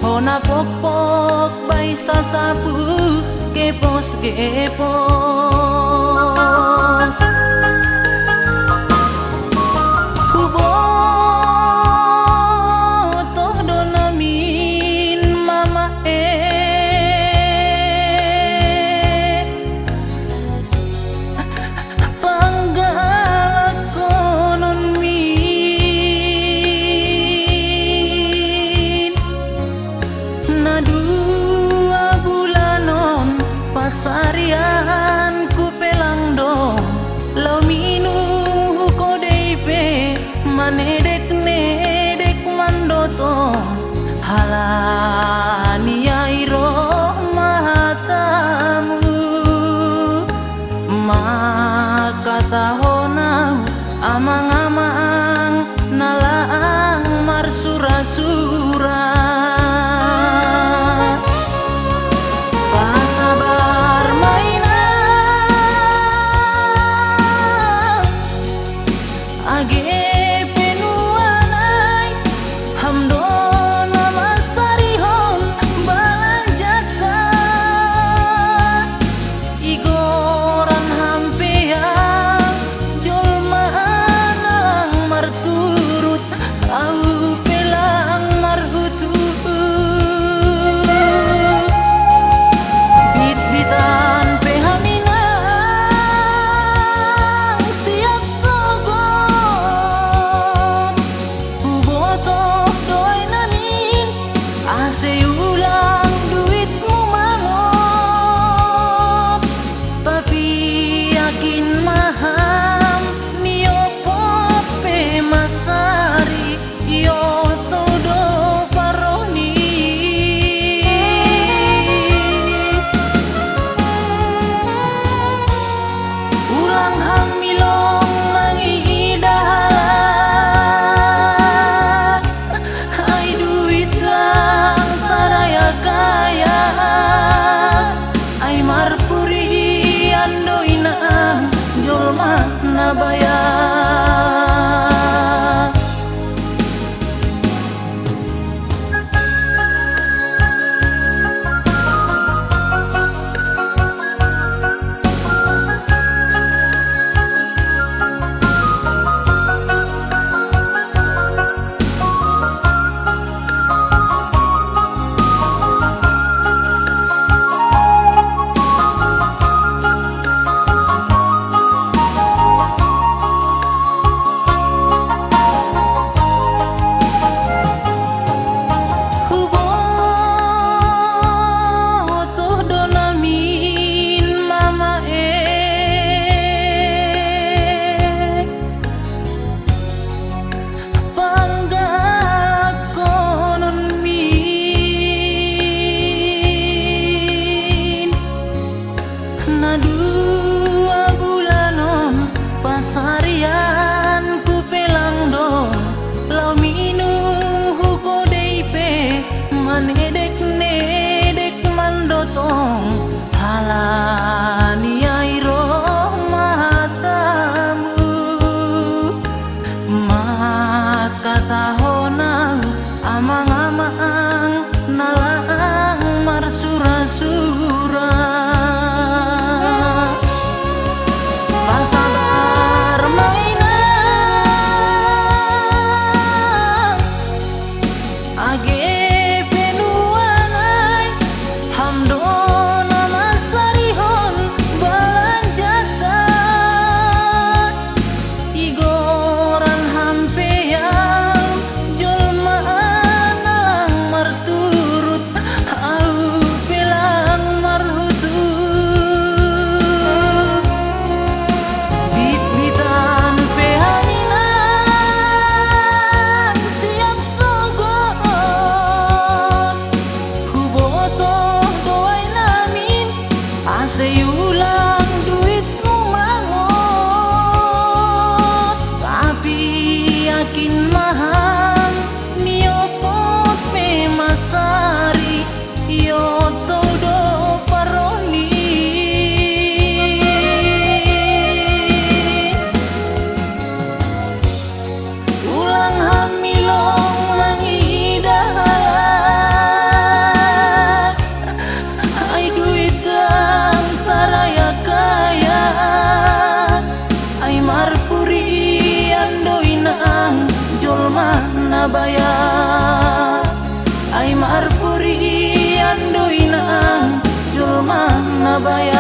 Hona pok-pok bai sasapu kepos Hubo toh donamin mama panggalak konon min na 2 bulanon pasarian ku pelang dong lau minum huko deipe manedek-nedek mandotong halani airo matamu maka tahonau amang-amang nalaang marsura-sura pasabar mainan age penuanai hamdona masarihon balanjatan igoran hampeang jolmaan alang marturut au pelang marhutu bit-bitan pehaminang siap sogot ubotoh doi namin ase ulang duitmu mangot tapi yakin maham niopot pe masari yo todo paroni ulang hamilong langi dahalan ai duit lang taraya kaya ai marpuri andoinang jolma nabaya na 2 bulanon pasarian ku pelang dong lau minum huko deipe manedek-nedek mandotong halani airo matamu maka tahonau amang-amang nalaang marsura-sura pasabar mainan age penuanai hamdona masarihon balanjatan igoran hampeang jolmaan alang marturut au pelang marhutu bit-bitan pehaminang siap sogot hubotoh doai namin ase ulang duitmu mangot tapi yakin maham niopot pe masari yo todo paroni ulang hamilong langi dahalan inang julma nabaya ay marpuri ando inang julma nabaya